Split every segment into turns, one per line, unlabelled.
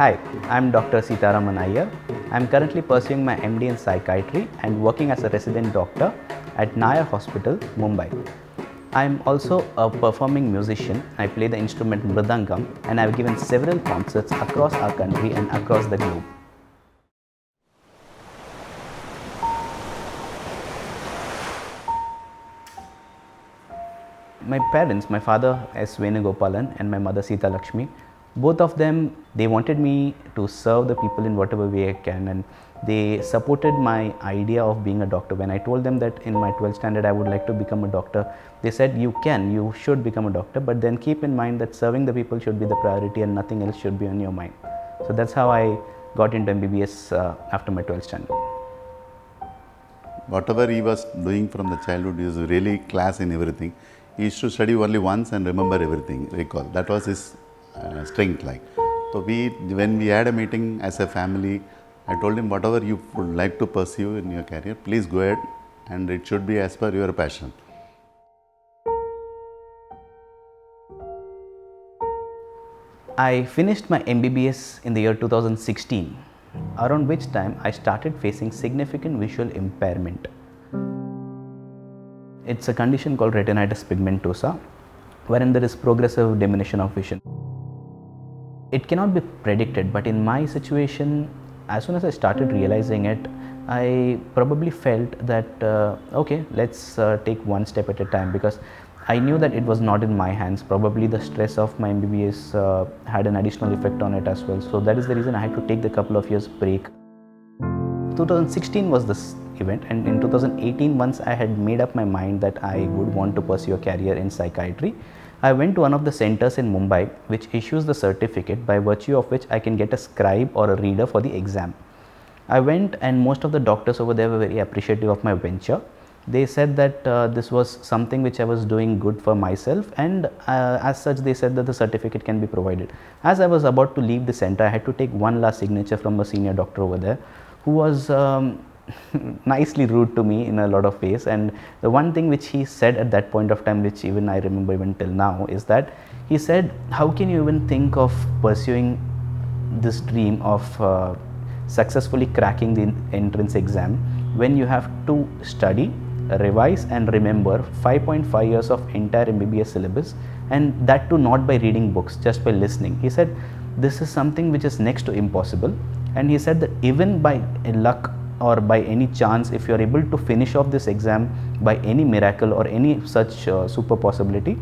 Hi, I'm Dr. Seetharaman Iyer. I'm currently pursuing my MD in Psychiatry and working as a resident doctor at Nair Hospital, Mumbai. I'm also a performing musician. I play the instrument Mridangam and I've given several concerts across our country and across the globe. My parents, my father S. Venugopalan and my mother Sita Lakshmi, both of them, they wanted me to serve the people in whatever way I can, and they supported my idea of being a doctor. When I told them that in my 12th standard I would like to become a doctor, they said you should become a doctor, but then keep in mind that serving the people should be the priority and nothing else should be on your mind. So that's how I got into MBBS after my 12th standard.
Whatever he was doing from the childhood, he was really class in everything. He used to study only once and remember everything, recall. That was his strength. So when we had a meeting as a family, I told him whatever you would like to pursue in your career, please go ahead, and it should be as per your passion.
I finished my MBBS in the year 2016, around which time I started facing significant visual impairment. It's a condition called retinitis pigmentosa, wherein there is progressive diminution of vision. It cannot be predicted, but in my situation, as soon as I started realizing it, I probably felt that okay, let's take one step at a time, because I knew that it was not in my hands. Probably the stress of my MBBS had an additional effect on it as well. So that is the reason I had to take the couple of years break. 2016 was this event, and in 2018, once I had made up my mind that I would want to pursue a career in psychiatry, I went to one of the centers in Mumbai which issues the certificate by virtue of which I can get a scribe or a reader for the exam. I went, and most of the doctors over there were very appreciative of my venture. They said that this was something which I was doing good for myself, and as such they said that the certificate can be provided. As I was about to leave the center, I had to take one last signature from a senior doctor over there who was nicely rude to me in a lot of ways. And the one thing which he said at that point of time, which even I remember even till now, is that he said, how can you even think of pursuing this dream of successfully cracking the entrance exam when you have to study, revise and remember 5.5 years of entire MBBS syllabus, and that too not by reading books, just by listening. He said this is something which is next to impossible, and he said that even by luck or by any chance, if you are able to finish off this exam by any miracle or any such super possibility,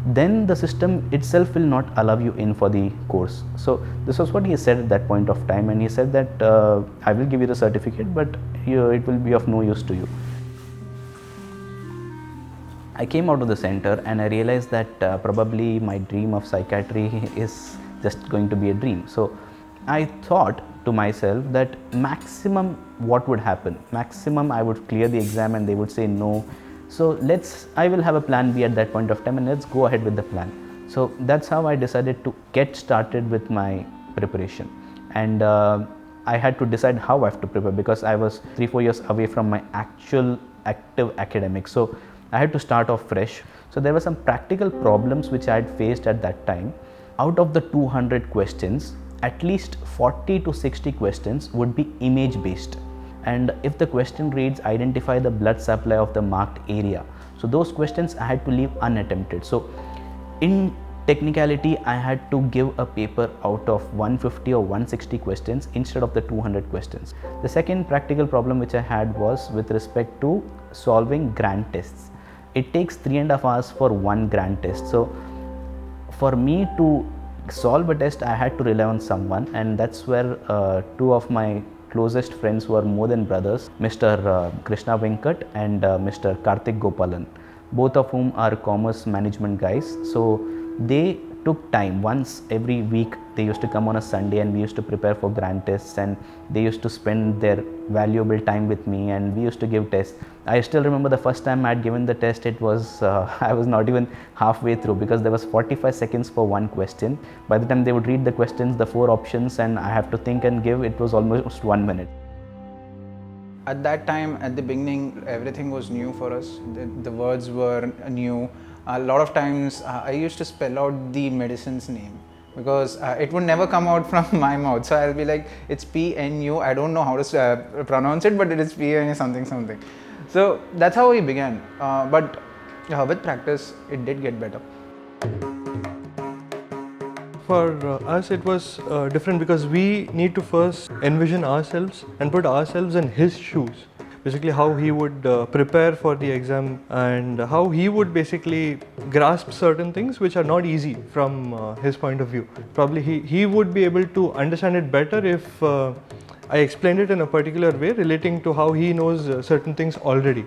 then the system itself will not allow you in for the course. So this was what he said at that point of time, and he said that I will give you the certificate, but it will be of no use to you. I came out of the center and I realized that probably my dream of psychiatry is just going to be a dream. So I thought to myself that maximum what would happen, maximum I would clear the exam and they would say no. So I will have a plan B at that point of time, and let's go ahead with the plan. So that's how I decided to get started with my preparation. And I had to decide how I have to prepare, because I was 3-4 years away from my actual active academics. So I had to start off fresh. So there were some practical problems which I had faced at that time. Out of the 200 questions, at least 40 to 60 questions would be image based. And if the question reads identify the blood supply of the marked area, so those questions I had to leave unattempted. So in technicality, I had to give a paper out of 150 or 160 questions instead of the 200 questions. The second practical problem which I had was with respect to solving grand tests. It takes 3.5 hours for one grand test. So for me to solve a test, I had to rely on someone, and that's where two of my closest friends who are more than brothers, Mr. Krishna Venkat and Mr. Karthik Gopalan, both of whom are commerce management guys. So they took time. Once every week they used to come on a Sunday, and we used to prepare for grand tests, and they used to spend their valuable time with me, and we used to give tests. I still remember the first time I had given the test, it was I was not even halfway through, because there was 45 seconds for one question. By the time they would read the questions, the 4 options, and I have to think and give, it was almost 1 minute.
At that time, at the beginning, everything was new for us. The words were new. A lot of times I used to spell out the medicine's name because it would never come out from my mouth. So I'll be like, it's PNU. I don't know how to pronounce it, but it is PNU something something. So that's how we began. But with practice, it did get better.
For us, it was different because we need to first envision ourselves and put ourselves in his shoes. Basically, how he would prepare for the exam and how he would basically grasp certain things which are not easy from his point of view. Probably he would be able to understand it better if I explained it in a particular way relating to how he knows certain things already.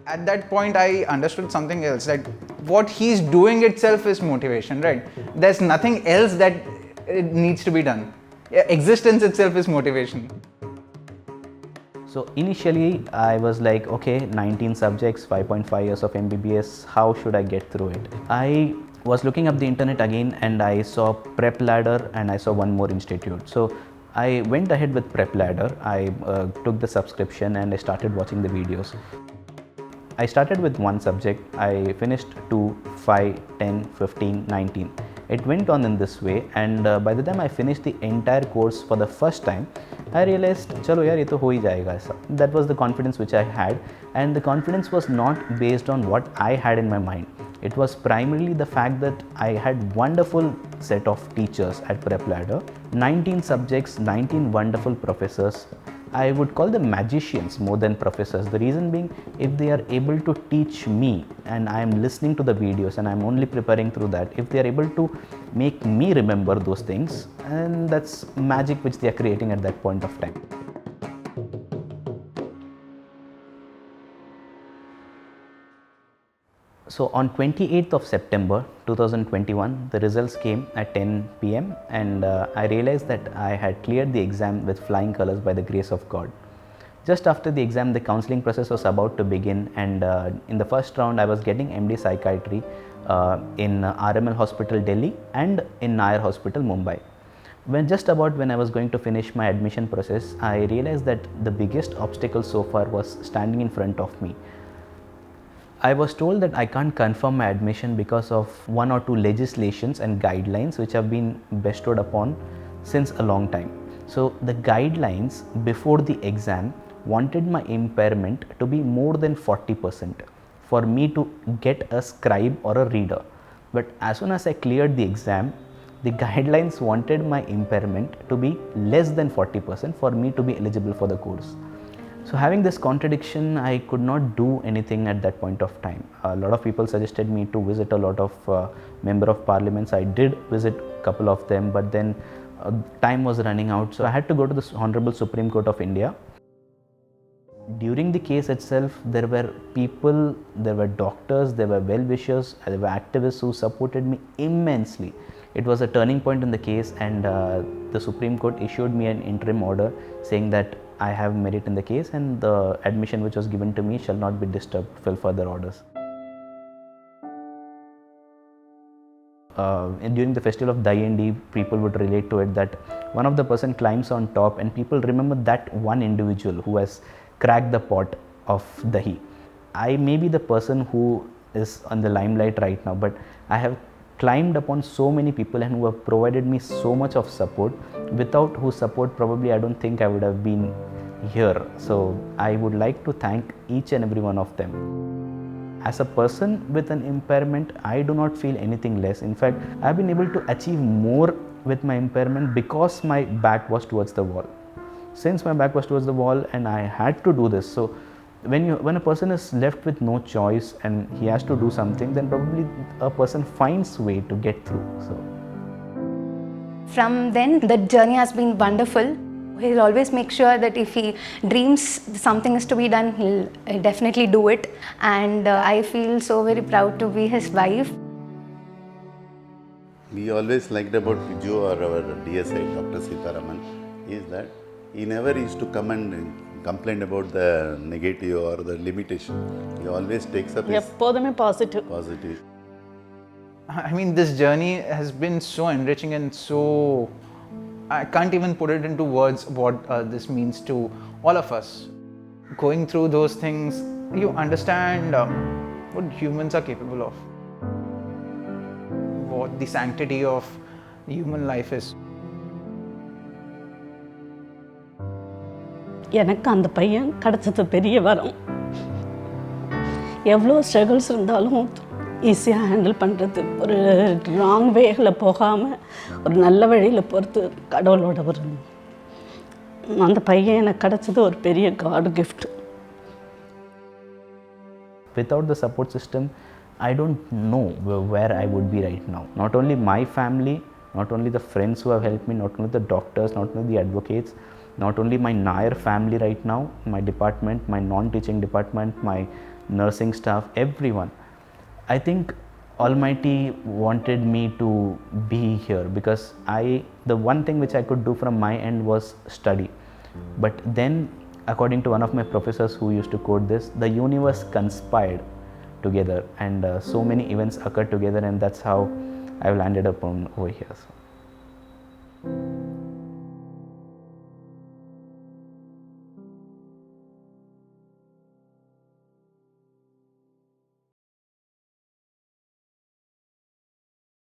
At that point, I understood something else, that what he's doing itself is motivation, right? There's nothing else that it needs to be done. Existence itself is motivation.
So initially I was like, okay, 19 subjects, 5.5 years of MBBS, how should I get through it? I was looking up the internet again and I saw PrepLadder and I saw one more institute. So I went ahead with PrepLadder. I took the subscription and I started watching the videos. I started with one subject. I finished 2, 5, 10, 15, 19. It went on in this way, and by the time I finished the entire course for the first time, I realized, chalo yaar, ye to ho hi jayega aisa. That was the confidence which I had, and the confidence was not based on what I had in my mind. It was primarily the fact that I had wonderful set of teachers at PrepLadder, 19 subjects, 19 wonderful professors. I would call them magicians more than professors. The reason being, if they are able to teach me and I am listening to the videos and I am only preparing through that, if they are able to make me remember those things, and that's magic which they are creating at that point of time. So on 28th of September 2021, the results came at 10 p.m. and I realized that I had cleared the exam with flying colors by the grace of God. Just after the exam, the counseling process was about to begin, and in the first round I was getting MD Psychiatry in RML Hospital Delhi and in Nair Hospital Mumbai. When I was going to finish my admission process, I realized that the biggest obstacle so far was standing in front of me. I was told that I can't confirm my admission because of 1 or 2 legislations and guidelines which have been bestowed upon since a long time. So the guidelines before the exam wanted my impairment to be more than 40% for me to get a scribe or a reader. But as soon as I cleared the exam, the guidelines wanted my impairment to be less than 40% for me to be eligible for the course. So having this contradiction, I could not do anything at that point of time. A lot of people suggested me to visit a lot of member of parliaments. I did visit a couple of them, but then time was running out. So I had to go to the Honorable Supreme Court of India. During the case itself, there were people, there were doctors, there were well-wishers, there were activists who supported me immensely. It was a turning point in the case, and the Supreme Court issued me an interim order saying that I have merit in the case and the admission which was given to me shall not be disturbed till further orders. During the festival of Dayendi, people would relate to it that one of the person climbs on top and people remember that one individual who has cracked the pot of dahi. I may be the person who is on the limelight right now, but I have climbed upon so many people and who have provided me so much of support, without whose support probably I don't think I would have been here. So I would like to thank each and every one of them. As a person with an impairment, I do not feel anything less. In fact, I have been able to achieve more with my impairment because my back was towards the wall. Since my back was towards the wall and I had to do this, so when a person is left with no choice and he has to do something, then probably a person finds way to get through. So
from then, the journey has been wonderful. He'll always make sure that if he dreams something is to be done, he'll definitely do it. And I feel so very proud to be his wife.
We always liked about Joe or our DSI, Dr. Seetharaman, is that he never used to come and complain about the negative or the limitation. He always takes up his positive.
I mean, this journey has been so enriching and so, I can't even put it into words what this means to all of us. Going through those things, you understand what humans are capable of. What the sanctity of human life is.
எனக்கு அந்த பையன் கிடச்சது பெரிய வரம். எவ்வளோ struggles இருந்தாலும் ஈஸியாக handle பண்ணுறது, ஒரு ராங் வேயில் போகாமல் ஒரு நல்ல வழியில் போகிறது கடவுளோட ஒரு, அந்த பையன் எனக்கு கிடச்சது ஒரு பெரிய God gift.
Without the support system, I don't know where I would be right now. Not only my family, not only the friends who have helped me, not only the doctors, not only the advocates, not only my Nair family right now, my department, my non-teaching department, my nursing staff, everyone. I think Almighty wanted me to be here because the one thing which I could do from my end was study. But then, according to one of my professors who used to quote this, the universe conspired together and so many events occurred together, and that's how I've landed up over here. So.